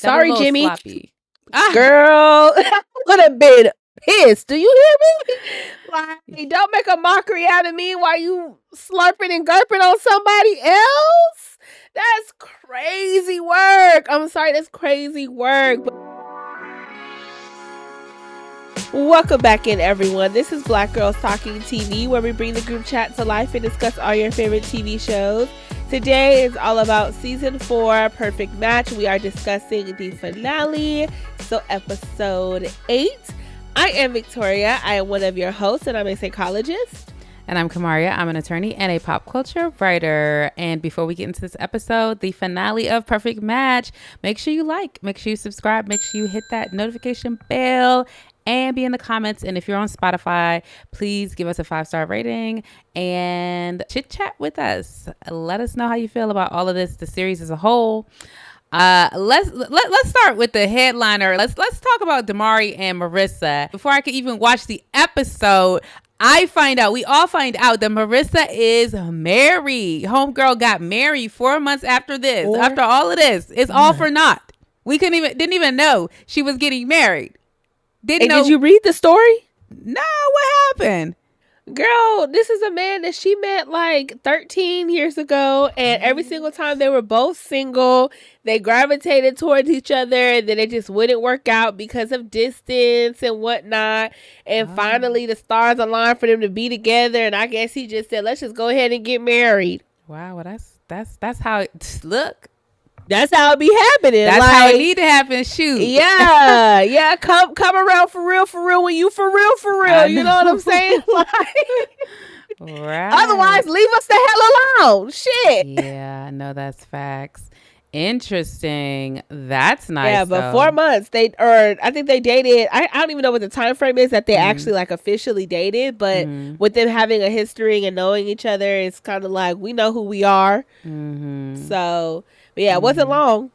That was a Sorry, little Jimmy. sloppy. Girl, I would have been pissed. Do you hear me? Like, don't make a mockery out of me while you slurping and gurping on somebody else. That's crazy work. I'm sorry, that's crazy work. Welcome back in, everyone. This is Black Girls Talking TV, where we bring the group chat to life and discuss all your favorite TV shows. Today is all about season 4, Perfect Match. We are discussing the finale, so episode 8. I am Victoria. I am one of your hosts, and I'm a psychologist. And I'm Kamaria. I'm an attorney and a pop culture writer. And before we get into this episode, the finale of Perfect Match, make sure you like, make sure you subscribe, make sure you hit that notification bell and be in the comments. And if you're on Spotify, please give us a 5-star rating and chit chat with us. Let us know how you feel about all of this, the series as a whole. Let's start with the headliner. Let's talk about Damari and Marissa. Before I could even watch the episode, we all find out that Marissa is married. Homegirl got married 4 months after this. After all of this, it's all for naught. We didn't even know she was getting married. Did you read the story? No, what happened? Girl, this is a man that she met like 13 years ago, and every single time they were both single, they gravitated towards each other, and then it just wouldn't work out because of distance and whatnot. And finally, the stars aligned for them to be together, and I guess he just said, "Let's just go ahead and get married." Wow, well, that's how it look. That's how it be happening. That's like, how it need to happen. Shoot. Yeah. Come around for real when you for real. You know what I'm saying? Right. Otherwise, leave us the hell alone. Shit. Yeah, no, that's facts. Interesting. That's nice. Yeah, but 4 months. I think they dated. I don't even know what the time frame is that they actually like officially dated. But with them having a history and knowing each other, it's kind of like we know who we are. So. But yeah, it wasn't long.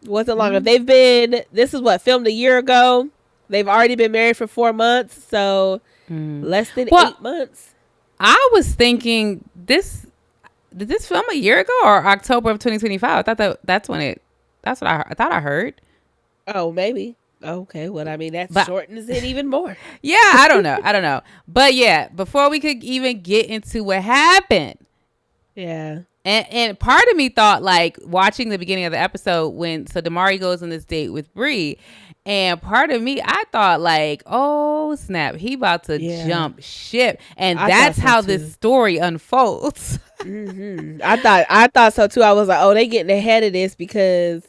If they've been, this is what, filmed a year ago. They've already been married for 4 months. So less than 8 months. I was thinking did this film a year ago or October of 2025? I thought that's what I thought I heard. Oh, maybe. Okay. Well, I mean, that shortens it even more. Yeah, I don't know. But yeah, before we could even get into what happened. Yeah. And part of me thought, like, watching the beginning of the episode so Damari goes on this date with Bree, and part of me, I thought, like, oh, snap, he about to jump ship. And that's how this story unfolds. I thought so, too. I was like, oh, they getting ahead of this because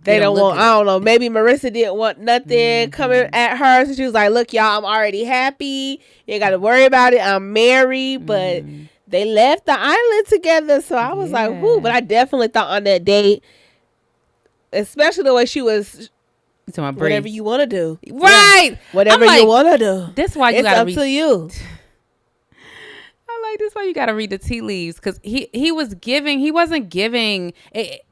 they don't want, I don't know, maybe Marissa didn't want nothing coming at her. So she was like, look, y'all, I'm already happy. You ain't got to worry about it. I'm married, but... They left the island together, so I was like, whoo. But I definitely thought on that date, especially the way she was, whatever you want to do. Right. Yeah. Whatever you want to do. That's why you got to read. It's up to you. I like this why you got to read the tea leaves. Because he wasn't giving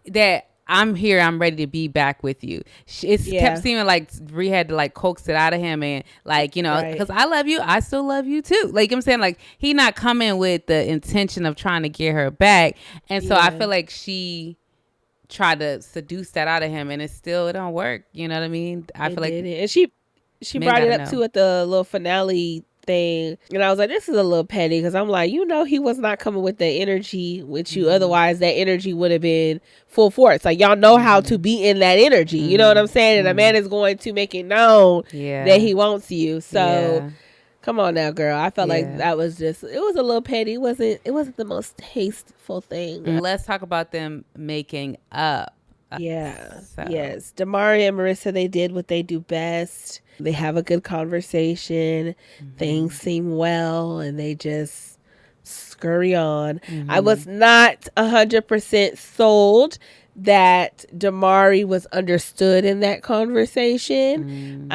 that I'm here, I'm ready to be back with you. It kept seeming like Bree had to like coax it out of him and like, you know, because I love you, I still love you too. Like I'm saying, like he not coming with the intention of trying to get her back. And so I feel like she tried to seduce that out of him and it don't work. You know what I mean? I feel like and she brought it up too at the little finale thing, and I was like, this is a little petty because I'm like, you know, he was not coming with the energy with you. Otherwise that energy would have been full force. Like y'all know how to be in that energy. You know what I'm saying? And a man is going to make it known that he wants you. So come on now, girl. I felt like that was it was a little petty. It wasn't the most tasteful thing. Let's talk about them making up. Yes. Damari and Marissa, they did what they do best. They have a good conversation. Things seem well, and they just scurry on. I was not 100% sold that Damari was understood in that conversation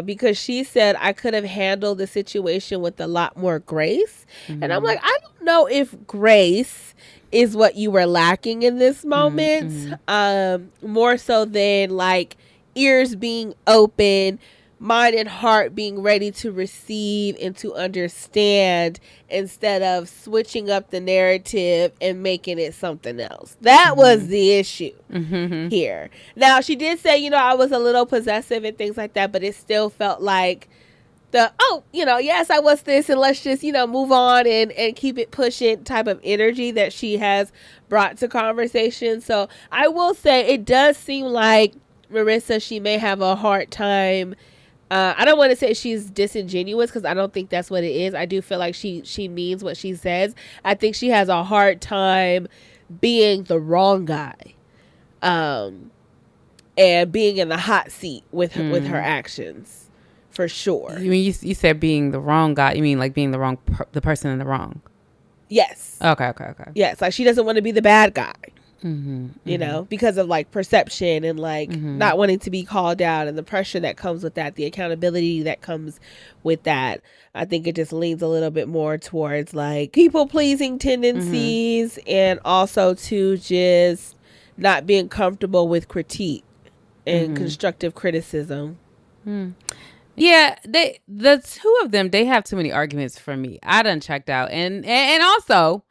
because she said, I could have handled the situation with a lot more grace. And I'm like, I don't know if grace is what you were lacking in this moment. More so than like ears being open, mind and heart being ready to receive and to understand instead of switching up the narrative and making it something else. That was the issue here. Now, she did say, I was a little possessive and things like that, but it still felt like yes, I was this, and let's just, move on and keep it pushing type of energy that she has brought to conversation. So I will say it does seem like Marissa, she may have a hard time. I don't want to say she's disingenuous because I don't think that's what it is. I do feel like she means what she says. I think she has a hard time being the wrong guy, and being in the hot seat with her actions, for sure. You mean you said being the wrong guy? You mean like being the wrong the person in the wrong? Yes. Okay. Yes, like she doesn't want to be the bad guy. Because of like perception and like not wanting to be called out and the pressure that comes with that, the accountability that comes with that. I think it just leans a little bit more towards like people pleasing tendencies and also to just not being comfortable with critique and constructive criticism. Yeah, the two of them, they have too many arguments for me. I done checked out, and also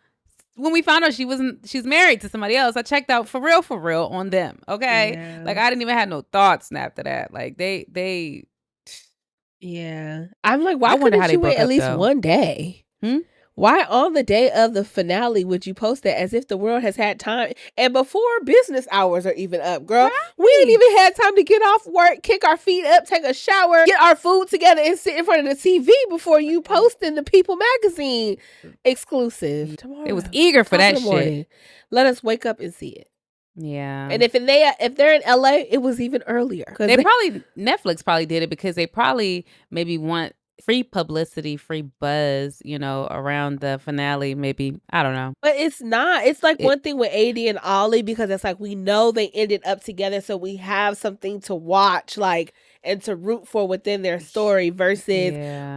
when we found out she's married to somebody else, I checked out for real on them. Okay, yeah. Like I didn't even have no thoughts after that. Like they. Yeah, I'm like, why couldn't you wait at least one day? Why on the day of the finale would you post that as if the world has had time and before business hours are even up, girl? Right. We ain't even had time to get off work, kick our feet up, take a shower, get our food together, and sit in front of the TV before you post in the People magazine exclusive. Tomorrow, it was eager for that shit. Let us wake up and see it. Yeah. And if they're in LA, it was even earlier. Netflix probably did it because they probably maybe want free publicity, free buzz, around the finale, maybe. I don't know. But it's not. It's like one thing with AD and Ollie because it's like we know they ended up together, so we have something to watch, like, and to root for within their story versus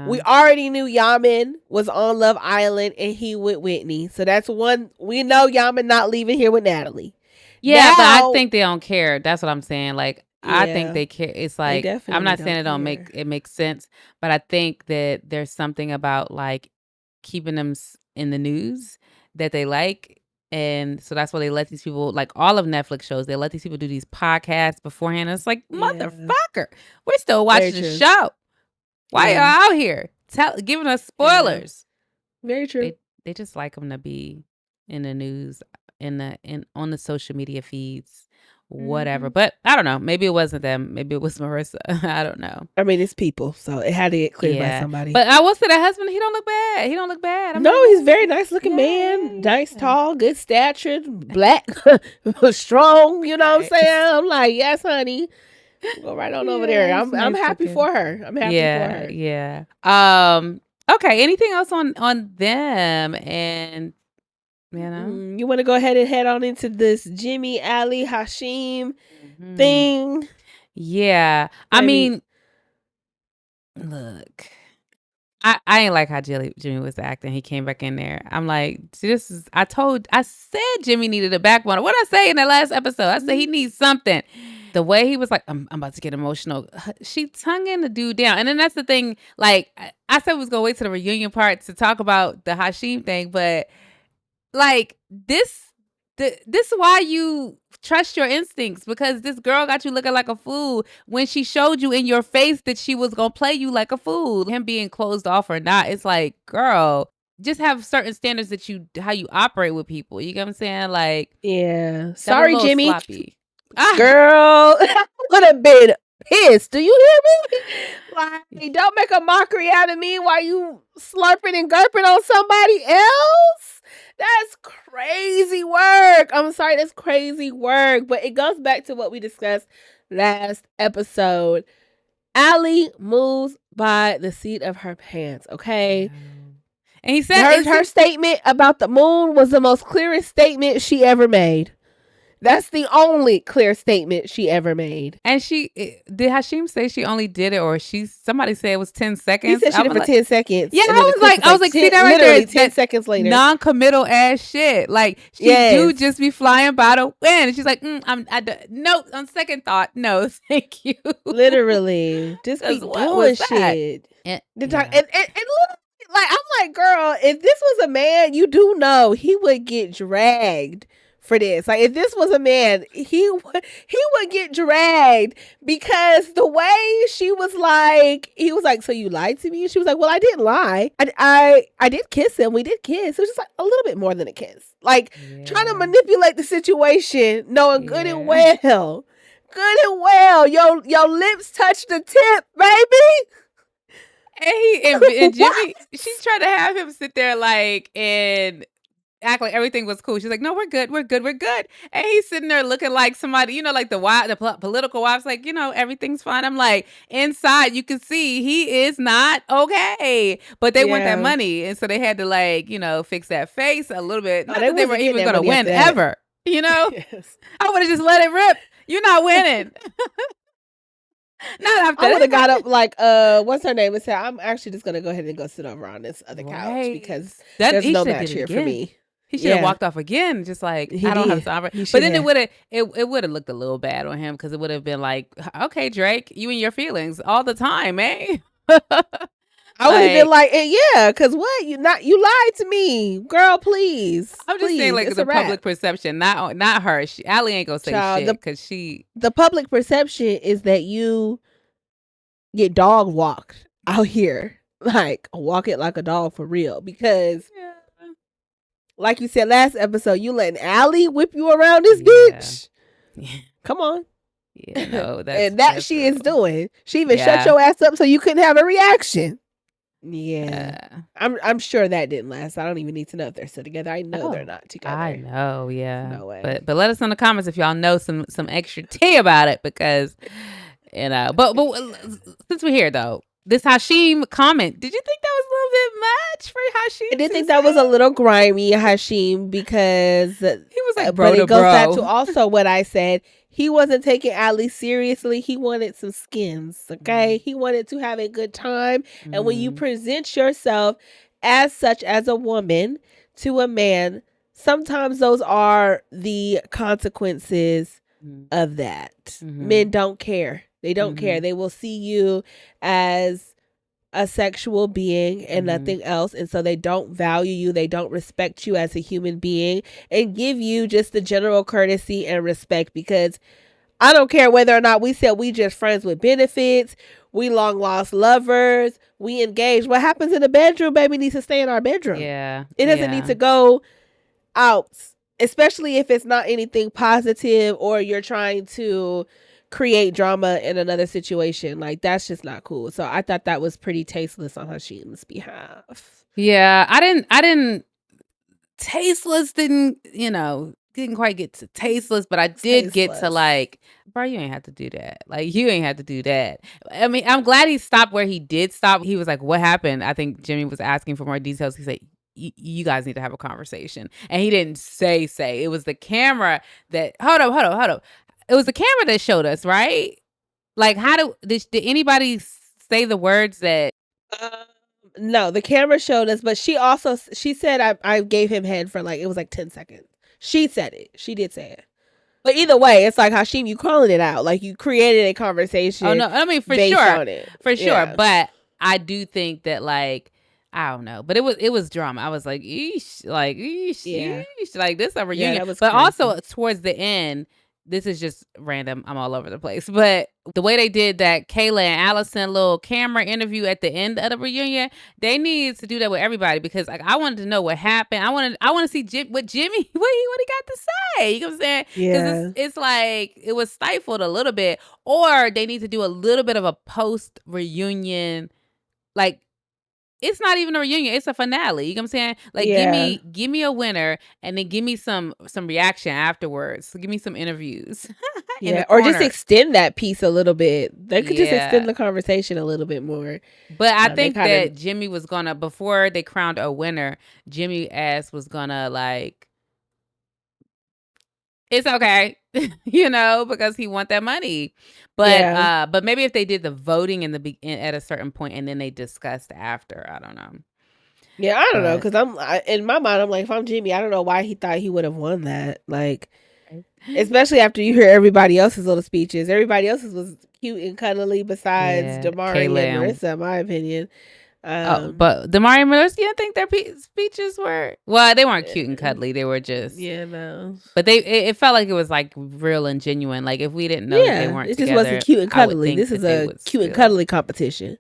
we already knew Yaman was on Love Island and he with Whitney. So that's one. We know Yaman not leaving here with Natalie. Yeah, but I think they don't care. That's what I'm saying. Like, I think they care. It's like, I'm not saying it makes sense, but I think that there's something about like keeping them in the news that they like. And so that's why they let these people, like all of Netflix shows, they let these people do these podcasts beforehand. And it's like, motherfucker, we're still watching the show. Why are you out here giving us spoilers? Very true. They just like them to be in the news, on the social media feeds. Whatever, but I don't know. Maybe it wasn't them. Maybe it was Marissa. I don't know. I mean, it's people, so it had to get cleared by somebody. But I will say that husband, he don't look bad. He's a very nice looking man. Nice, tall, good stature, black, strong. You know what I'm saying? I'm like, yes, honey. Go right on over there. I'm happy for her. I'm happy for her. Yeah. Okay. Anything else on them and? You want to go ahead and head on into this Jimmy, Ali, Hashim thing? Yeah. I mean, look, I ain't like how Jimmy was acting. He came back in there. I'm like, I said Jimmy needed a backbone. What did I say in that last episode? I said he needs something. The way he was like, I'm about to get emotional. She tonguing the dude down. And then that's the thing. Like, I said we was going to wait to the reunion part to talk about the Hashim thing, but like this is why you trust your instincts, because this girl got you looking like a fool when she showed you in your face that she was gonna play you like a fool. Him being closed off or not, it's like, girl, just have certain standards that how you operate with people. You get what I'm saying? Like, yeah. Sorry, Jimmy. Sloppy. Girl, I would have been pissed. Do you hear me? Like, don't make a mockery out of me while you slurping and gurping on somebody else. That's crazy work. I'm sorry, that's crazy work. But it goes back to what we discussed last episode. Ali moves by the seat of her pants, okay? And he said her statement about the moon was the most clearest statement she ever made. That's the only clear statement she ever made. And did Hashim say she only did it, or somebody said it was 10 seconds? He said she did it for 10 seconds. Yeah, I was like, see that right there? Literally 10 seconds later. Non-committal ass shit. Like, she do just be flying by the wind. And she's like, no, on second thought, no, thank you. Literally. Just be doing shit. And like, I'm like, girl, if this was a man, you do know he would get dragged for this. Like, if this was a man, he would get dragged, because the way he was like, so you lied to me? And she was like, well, I didn't lie. I did kiss him. We did kiss. It was just like a little bit more than a kiss. Like, trying to manipulate the situation, knowing good and well, your lips touch the tip, baby. And Jimmy, she's trying to have him sit there like and act like everything was cool. She's like, no, we're good. And he's sitting there looking like somebody, like the political wife's like, everything's fine. I'm like, inside you can see he is not okay. But they want that money. And so they had to fix that face a little bit. Not that they were even going to win ever. Yes. I would have just let it rip. You're not winning. Not after I would have got up like, what's her name, and said, I'm actually just going to go ahead and go sit over on this other couch, because there's no match here for me. He should have walked off again, just like, I don't have time. But then it would have looked a little bad on him, because it would have been like, okay, Drake, you and your feelings all the time, eh? I would have been like, yeah, because what? You lied to me, girl, please. I'm just saying, like, the public perception, not her. Allie ain't gonna say shit, because the public perception is that you get dog walked out here, like, walk it like a dog for real, because like you said last episode, you letting Allie whip you around this bitch. Yeah. Come on. Yeah, no, and that she is doing. She even shut your ass up so you couldn't have a reaction. Yeah. I'm sure that didn't last. I don't even need to know if they're still together. I know they're not together. I know, yeah. No way. But let us know in the comments if y'all know some extra tea about it, because but since we're here though, this Hashim comment, did you think that was a little bit much for Hashim? I did think that was a little grimy, Hashim, because he was like, but it goes back to also what I said. He wasn't taking Allie seriously. He wanted some skins, okay? He wanted to have a good time. And when you present yourself as such, as a woman, to a man, sometimes those are the consequences of that. Men don't care. They don't care. They will see you as a sexual being and nothing else, and so they don't value you, they don't respect you as a human being, and give you just the general courtesy and respect, because I don't care whether or not we said we just friends with benefits, we long lost lovers, we engaged. What happens in the bedroom, baby, needs to stay in our bedroom. It doesn't need to go out, especially if it's not anything positive or you're trying to create drama in another situation. Like, that's just not cool. So I thought that was pretty tasteless on Hashim's behalf. Yeah, I didn't tasteless didn't quite get to tasteless, but I did get to like, bro, you ain't have to do that. Like, you ain't have to do that. I mean, I'm glad he stopped where he did stop. He was like, what happened? I think Jimmy was asking for more details. He said, you guys need to have a conversation. And he didn't say. It was the camera that, hold up. It was the camera that showed us, right? Like, did anybody say the words that? No, the camera showed us, but she said I gave him head for like, it was like 10 seconds. She said it. She did say it. But either way, it's like, Hashim, you calling it out. Like, you created a conversation. Oh, no, I mean, for sure. For sure. But I do think that, like, I don't know. But it was drama. I was like, eesh. Like, eesh. Like, this is a reunion. That was but crazy. Also, towards the end, this is just random. I'm all over the place. But the way they did that Kayla and Allison little camera interview at the end of the reunion, they need to do that with everybody, because like, I wanted to know what happened. I want to see what Jimmy what he got to say. You know what I'm saying? Because it's like it was stifled a little bit, or they need to do a little bit of a post reunion, like. It's not even a reunion. It's a finale. You know what I'm saying? Like, give me a winner, and then give me some reaction afterwards. So give me some interviews. Or just extend that piece a little bit. They could just extend the conversation a little bit more. But I think that Jimmy was gonna, before they crowned a winner, Jimmy ass was gonna like it's okay, because he want that money. But maybe if they did the voting at a certain point and then they discussed after, I don't know. Yeah, I don't know, because in my mind, I'm like, if I'm Jimmy, I don't know why he thought he would have won that. Like, especially after you hear everybody else's little speeches. Everybody else's was cute and cuddly besides Damari and Marissa, in my opinion. But Damari and Marissa, you didn't think their speeches were? Well, they weren't cute and cuddly. They were just no. But it felt like it was like real and genuine. Like if we didn't know that they weren't it just together, wasn't cute and cuddly. This is a cute and cuddly competition.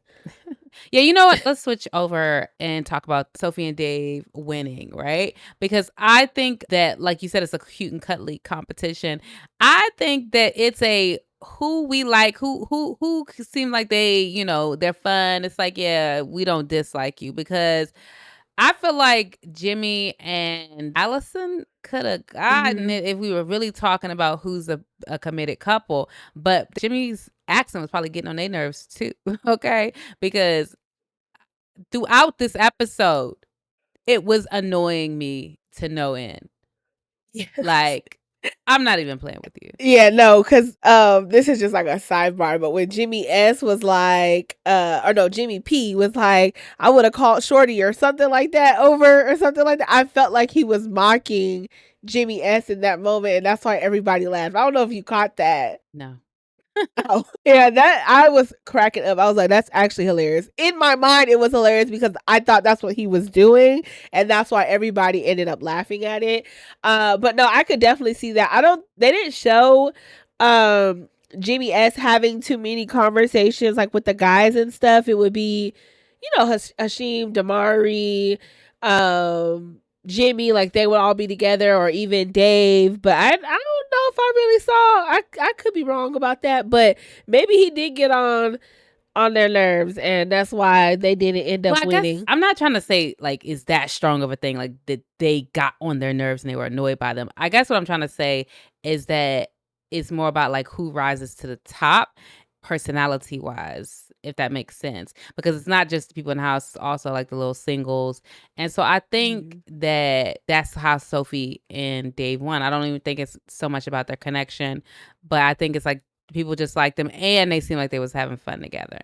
Yeah, you know what? Let's switch over and talk about Sophie and Dave winning, right? Because I think that, like you said, it's a cute and cuddly competition. I think that it's a who we like, who seem like they, they're fun. It's like, yeah, we don't dislike you, because I feel like Jimmy and Allison could have gotten it if we were really talking about who's a committed couple. But Jimmy's accent was probably getting on their nerves too, okay? Because throughout this episode, it was annoying me to no end. Yes. Like, I'm not even playing with you. Yeah, no, because this is just like a sidebar, but when Jimmy S was like, or no, Jimmy P was like, I would have called Shorty or something like that over or something like that. I felt like he was mocking Jimmy S in that moment, and that's why everybody laughed. I don't know if you caught that. No. Oh, yeah, that I was cracking up. I was like, that's actually hilarious. In my mind, it was hilarious because I thought that's what he was doing, and that's why everybody ended up laughing at it. But no, I could definitely see that. They didn't show Jimmy S having too many conversations like with the guys and stuff. It would be, Hashim, Damari, Jimmy, like they would all be together, or even Dave. But I don't know if I really saw. I could be wrong about that, but maybe he did get on their nerves, and that's why they didn't end up winning. I'm not trying to say like is that strong of a thing, like that they got on their nerves and they were annoyed by them. I guess what I'm trying to say is that it's more about like who rises to the top personality wise, if that makes sense, because it's not just the people in the house, it's also like the little singles. And so I think that that's how Sophie and Dave won. I don't even think it's so much about their connection, but I think it's like people just like them and they seem like they was having fun together,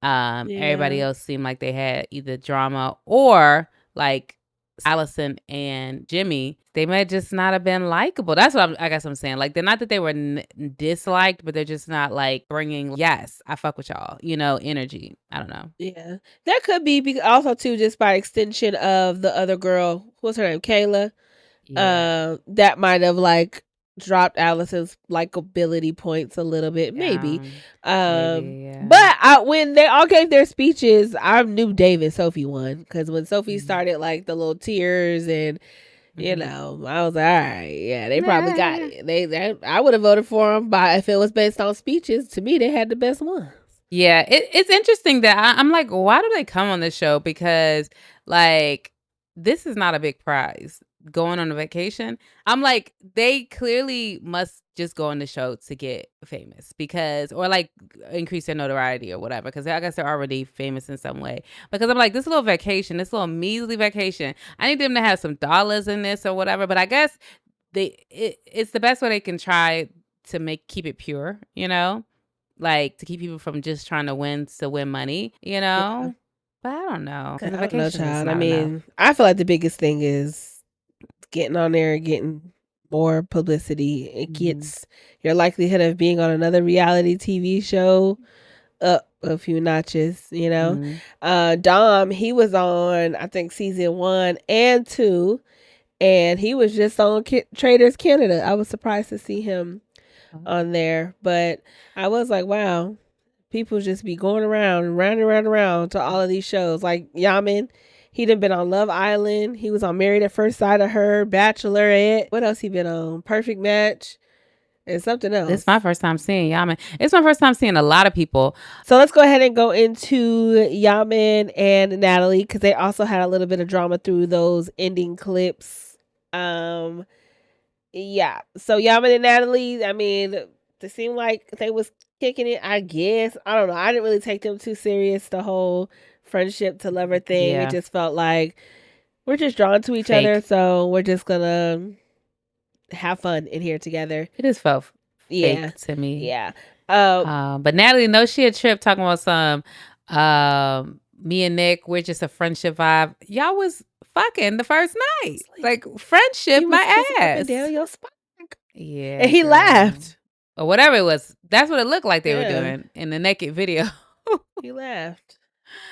Everybody else seemed like they had either drama or like Allison and Jimmy, they might just not have been likable. That's what I guess I'm saying. Like, they're not that they were disliked, but they're just not like bringing, yes, I fuck with y'all, energy. I don't know. Yeah, that could be also too, just by extension of the other girl. What's her name? Kayla. Yeah. That might have like dropped Allison's likability points a little bit, maybe. But when they all gave their speeches, I knew Dave and Sophie won, because when Sophie started like the little tears and I was like, all right, yeah, they probably got it. I would have voted for them, but if it was based on speeches, to me, they had the best ones. Yeah, it's interesting that I'm like, why do they come on this show? Because like, this is not a big prize. Going on a vacation, I'm like, they clearly must just go on the show to get famous, or like increase their notoriety or whatever, because I guess they're already famous in some way. Because I'm like, this little vacation, this little measly vacation, I need them to have some dollars in this or whatever. But I guess it's the best way they can try to keep it pure, like to keep people from just trying to win money, Yeah. But I don't know. I don't know, child. I mean, I feel like the biggest thing is getting on there and getting more publicity. It gets your likelihood of being on another reality TV show up a few notches, Dom, he was on, I think, season 1 and 2, and he was just on Traders Canada. I was surprised to see him on there, but I was like, wow, people just be going around and round to all of these shows. Like Yaman, he done been on Love Island. He was on Married at First Sight of Her, Bachelorette. What else he been on? Perfect Match. And something else. It's my first time seeing Yaman. It's my first time seeing a lot of people. So let's go ahead and go into Yaman and Natalie, because they also had a little bit of drama through those ending clips. Yeah. So Yaman and Natalie, I mean, they seemed like they was kicking it, I guess. I don't know. I didn't really take them too serious, the whole friendship to lover thing. It just felt like we're just drawn to each other, so we're just gonna have fun in here together. It just felt fake to me. Yeah. But Natalie knows she a trip talking about some me and Nick, we're just a friendship vibe. Y'all was fucking the first night. Like friendship, my ass. Up and down your spine. Yeah. And he laughed. Or whatever it was. That's what it looked like they were doing in the naked video. He laughed.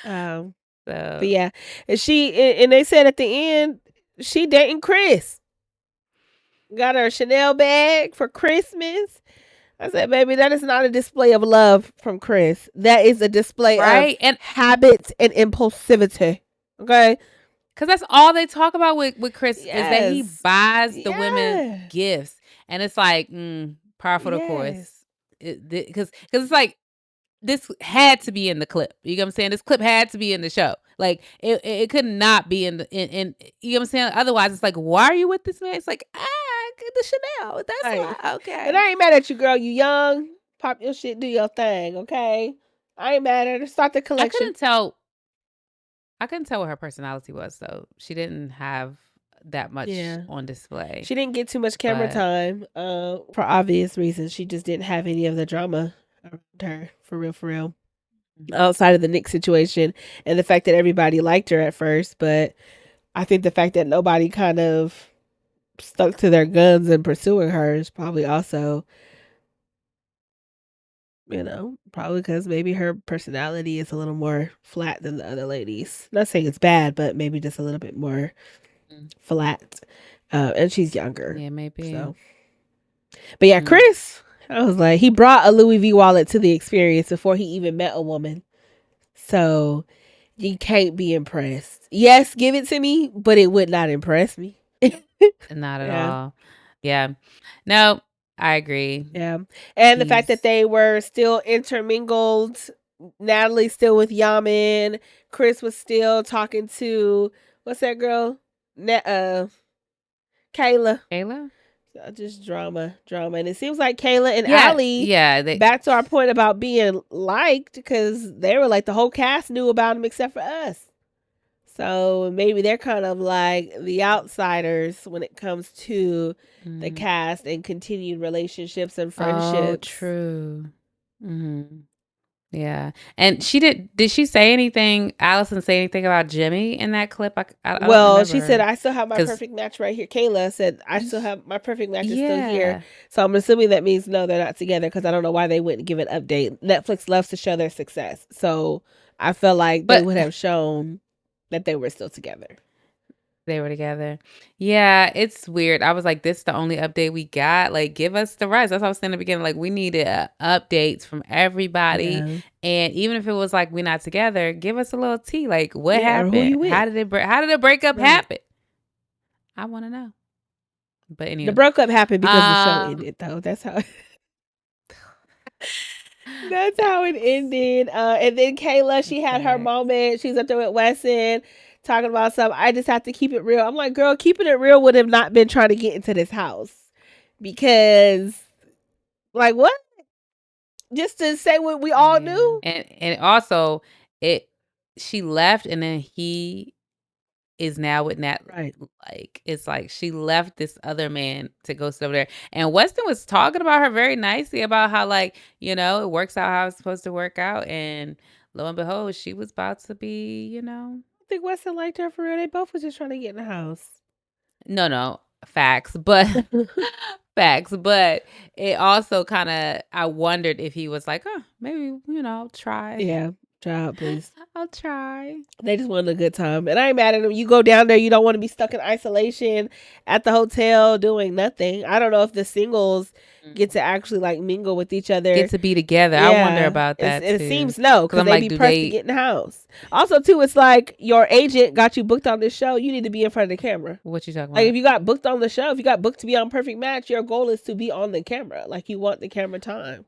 But yeah. And they said at the end, she dating Chris. Got her a Chanel bag for Christmas. I said, baby, that is not a display of love from Chris. That is a display of and habits and impulsivity. Okay? Because that's all they talk about with Chris is that he buys the women gifts. And it's like, par for the course. Because it's like, this had to be in the clip. You know what I'm saying? This clip had to be in the show. Like, it could not be in you know what I'm saying? Otherwise, it's like, why are you with this man? It's like, the Chanel. That's why. Okay. And I ain't mad at you, girl. You young. Pop your shit. Do your thing. Okay? I ain't mad at her. Start the collection. I couldn't tell what her personality was, though. She didn't have that much on display. She didn't get too much camera time for obvious reasons. She just didn't have any of the drama around her, for real, outside of the Nick situation and the fact that everybody liked her at first. But I think the fact that nobody kind of stuck to their guns in pursuing her is probably also, probably because maybe her personality is a little more flat than the other ladies. Not saying it's bad, but maybe just a little bit more flat. And she's younger. Yeah, maybe. So. But yeah, Chris, I was like, he brought a Louis V wallet to the experience before he even met a woman. So you can't be impressed. Yes, give it to me, but it would not impress me. Not at all. Yeah. No, I agree. Yeah. And the fact that they were still intermingled, Natalie still with Yaman, Chris was still talking to, what's that girl? Kayla. Just drama. And it seems like Kayla and Allie, back to our point about being liked, because they were like, the whole cast knew about them except for us. So maybe they're kind of like the outsiders when it comes to the cast and continued relationships and friendships. Oh, true. Yeah. And did she say anything, Allison say anything about Jimmy in that clip? Well, she said, I still have my perfect match right here. Kayla said, I still have my perfect match is still here. So I'm assuming that means no, they're not together, because I don't know why they wouldn't give an update. Netflix loves to show their success. So I feel like they would have shown that they were still together. They were together. Yeah, it's weird. I was like, this is the only update we got. Like, give us the rest. That's what I was saying in the beginning. Like, we needed updates from everybody. Yeah. And even if it was like, we're not together, give us a little tea. Like, what happened? How did the breakup happen? I want to know. But anyway. The breakup happened because the show ended, though. That's how... That's how it ended. And then Kayla, she had her moment. She's up there with Wesson talking about something. I just have to keep it real. I'm like, girl, keeping it real would have not been trying to get into this house. Because, like, what? Just to say what we all knew? And also, she left, and then he is now with Nat. Right. Like, it's like she left this other man to go sit over there. And Weston was talking about her very nicely about how, like, it works out how it's supposed to work out. And lo and behold, she was about to be, I think Weston liked her for real. They both was just trying to get in the house. No, facts. But But it also kind of, I wondered if he was like, maybe, I'll try. Yeah. Try out, please. I'll try. They just wanted a good time. And I ain't mad at them. You go down there, you don't want to be stuck in isolation at the hotel doing nothing. I don't know if the singles get to actually like mingle with each other. Get to be together. Yeah. I wonder about that too. It seems no, because they be pressed to get in the house. Also, too, it's like your agent got you booked on this show. You need to be in front of the camera. What you talking about? Like if you got booked on the show, if you got booked to be on Perfect Match, your goal is to be on the camera. Like you want the camera time.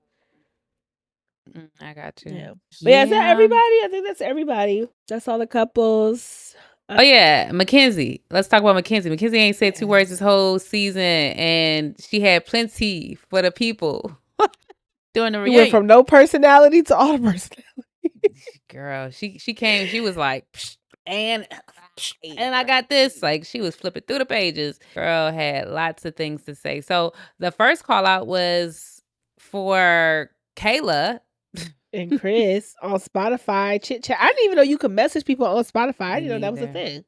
I got you. Yeah. But yeah, is that everybody? I think that's everybody. That's all the couples. Oh yeah, Mackenzie. Let's talk about Mackenzie. Mackenzie ain't said 2 words this whole season, and she had plenty for the people during the reunion. She went from no personality to all personality. Girl, she came. She was like, and And I got this. Like, she was flipping through the pages. Girl had lots of things to say. So the first call out was for Kayla and Chris on Spotify chit chat. I didn't even know you could message people on Spotify. I didn't know that was a thing.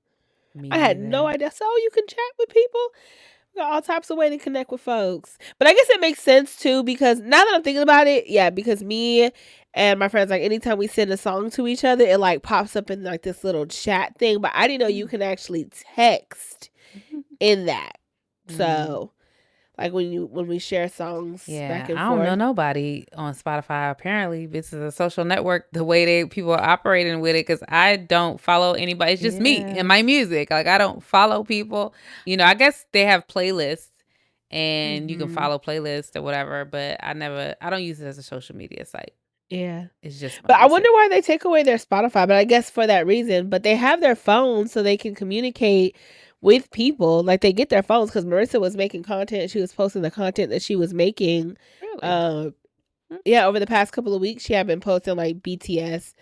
I had no idea. So you can chat with people. Got all types of way to connect with folks. But I guess it makes sense too, because now that I'm thinking about it, yeah, because me and my friends, like, anytime we send a song to each other, it like pops up in like this little chat thing. But I didn't know you can actually text in that. So like when we share songs back and forth. I don't know nobody on Spotify. Apparently, this is a social network, the way people are operating with it, because I don't follow anybody. It's just me and my music. Like, I don't follow people. You know, I guess they have playlists and you can follow playlists or whatever, but I don't use it as a social media site. Yeah. It's just But I wonder why they take away their Spotify, but I guess for that reason. But they have their phones so they can communicate with people. Like, they get their phones, because Marissa was making content. She was posting the content that she was making. Really? Yeah, over the past couple of weeks, she had been posting like BTS,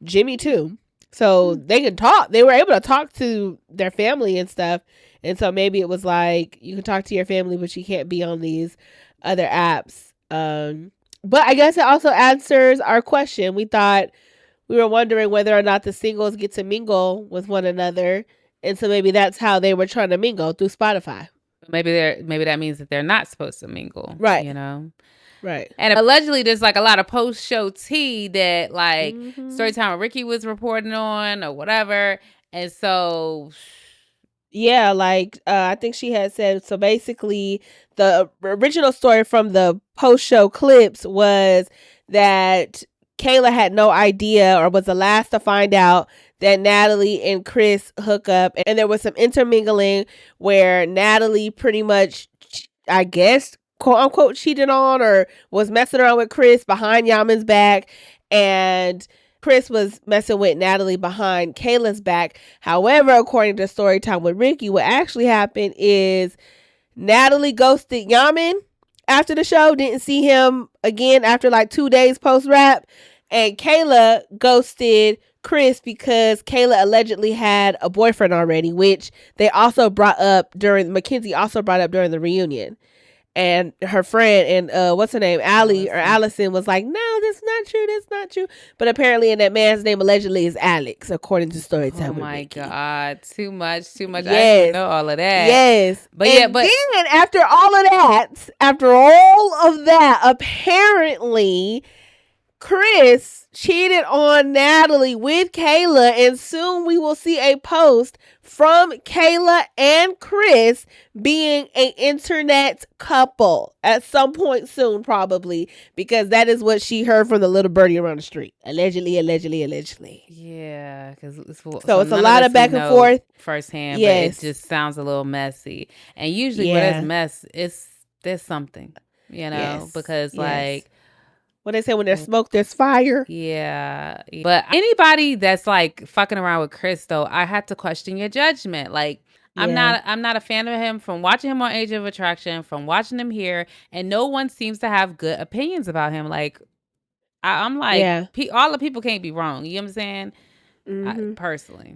Jimmy too. So they can talk. They were able to talk to their family and stuff. And so maybe it was like, you can talk to your family, but you can't be on these other apps. But I guess it also answers our question. We were wondering whether or not the singles get to mingle with one another. And so maybe that's how they were trying to mingle, through Spotify. Maybe that means that they're not supposed to mingle. Right. You know? Right. And allegedly there's like a lot of post-show tea that like Storytime with Ricky was reporting on or whatever. And so... Yeah, like I think she had said, so basically the original story from the post-show clips was that Kayla had no idea, or was the last to find out, that Natalie and Chris hook up. And there was some intermingling where Natalie pretty much, I guess, quote unquote, cheated on or was messing around with Chris behind Yaman's back. And Chris was messing with Natalie behind Kayla's back. However, according to Storytime with Ricky, what actually happened is Natalie ghosted Yaman after the show, didn't see him again after like 2 days post-rap. And Kayla ghosted Chris because Kayla allegedly had a boyfriend already, which they also brought up Mackenzie also brought up during the reunion. And her friend and what's her name, Allie or Allison, was like, no, that's not true. But apparently, in that man's name allegedly is Alex, according to Storytime. Oh my God, too much. Yes. I didn't know all of that. Yes, but then after all of that, apparently Chris cheated on Natalie with Kayla, and soon we will see a post from Kayla and Chris being an internet couple at some point soon, probably, because that is what she heard from the little birdie around the street. Allegedly. Yeah, because it's a lot of back and forth firsthand. Yes, but it just sounds a little messy. And usually, when it's mess, there's something, because like. What they say, when there's smoke, there's fire. Yeah. But anybody that's like fucking around with Chris, though, I had to question your judgment. Like, I'm not a fan of him from watching him on Age of Attraction, from watching him here, and no one seems to have good opinions about him. Like, I'm like, all the people can't be wrong. You know what I'm saying? Personally.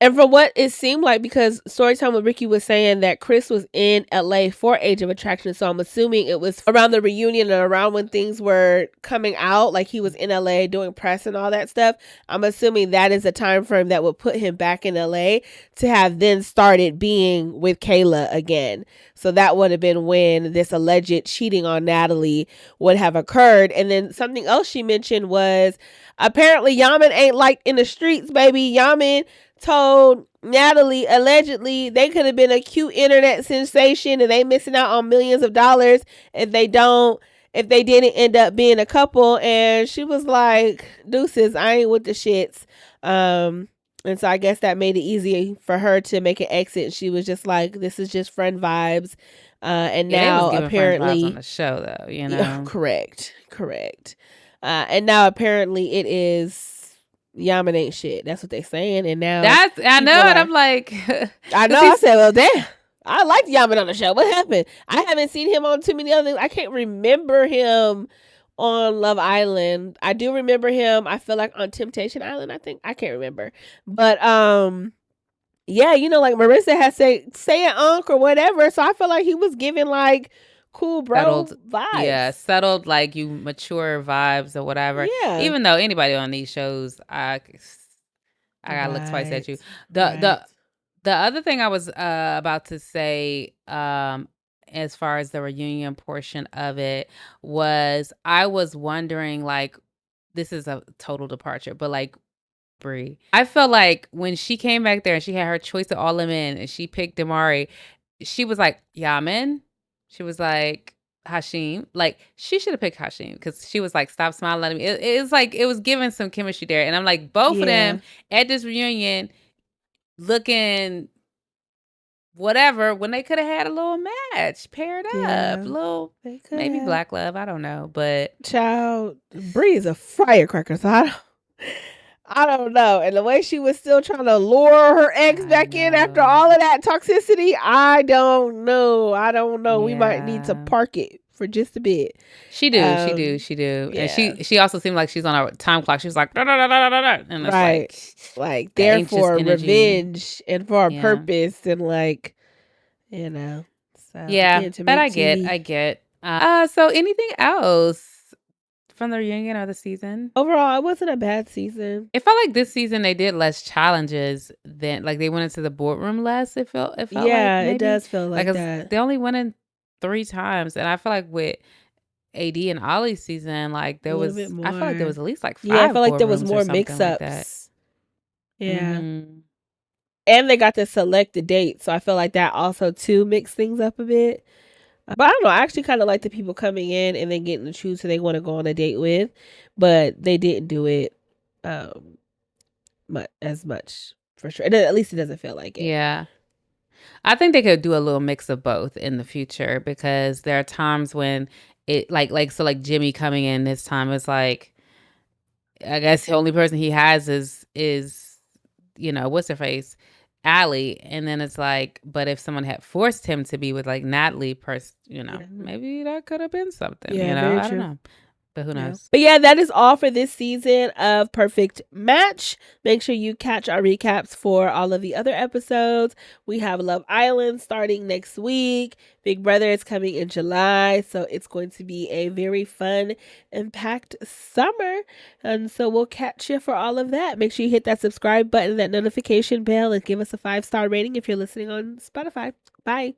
And from what it seemed like, because Storytime with Ricky was saying that Chris was in LA for Age of Attraction, so I'm assuming it was around the reunion and around when things were coming out, like he was in LA doing press and all that stuff. I'm assuming that is a time frame that would put him back in LA to have then started being with Kayla again. So that would have been when this alleged cheating on Natalie would have occurred. And then something else she mentioned was, apparently Yaman ain't liked in the streets, baby. Yaman told Natalie allegedly they could have been a cute internet sensation and they missing out on millions of dollars if they didn't end up being a couple. And she was like, deuces, I ain't with the shits. And so I guess that made it easy for her to make an exit. She was just like, this is just friend vibes. And now apparently on the show, though, Yeah, correct. And now apparently it is Yaman ain't shit. That's what they saying. And now I know, and I'm like, I know. I said, well, damn, I liked Yaman on the show. What happened? I haven't seen him on too many other things. I can't remember him on Love Island. I do remember him, I feel like, on Temptation Island. I think I can't remember, but Yeah, like Marissa had say an unk or whatever. So I feel like he was giving like cool bro Settled. Yeah, vibes. settled, like you mature vibes or whatever. Yeah. Even though anybody on these shows, I gotta look twice at Right. you. The Right. the other thing I was about to say, as far as the reunion portion of it, was I was wondering, like, this is a total departure, but like Brie, I felt like when she came back there and she had her choice of all the men and she picked Damari, she was like, Yaman. She was like, Hashim. Like, she should have picked Hashim because she was like, stop smiling at me. It's like, it was giving some chemistry there. And I'm like, both of them at this reunion looking whatever when they could have had a little match paired up. Little, maybe Black Love. I don't know. But, child, Bree is a firecracker. So I don't know. And the way she was still trying to lure her ex back in after all of that toxicity, I don't know. Yeah. We might need to park it for just a bit. She do. Yeah. And she also seemed like she's on a time clock. She was like, da, da, da, da, da, da. And it's like there for revenge and for a purpose and like, So yeah, but I get. So anything else from the reunion or the season? Overall, it wasn't a bad season. It felt like this season they did less challenges than like they went into the boardroom less. It felt like maybe. It does feel like that. They only went in 3 times, and I feel like with AD and Ollie's season, like there was, I feel like there was at least like 5. Yeah, I feel like there was more mix-ups. Like yeah. Mm-hmm. And they got to select the date, so I feel like that also too mixed things up a bit. But I don't know. I actually kind of like the people coming in and then getting to choose who they want to go on a date with, but they didn't do it as much for sure. At least it doesn't feel like it. Yeah. I think they could do a little mix of both in the future because there are times when it so Jimmy coming in this time is like, I guess the only person he has is what's her face, Allie, and then it's like, but if someone had forced him to be with like Natalie, maybe that could have been something. I don't know. But who knows? But yeah, that is all for this season of Perfect Match. Make sure you catch our recaps for all of the other episodes. We have Love Island starting next week. Big Brother is coming in July. So it's going to be a very fun and packed summer. And so we'll catch you for all of that. Make sure you hit that subscribe button, that notification bell, and give us a 5-star rating if you're listening on Spotify. Bye.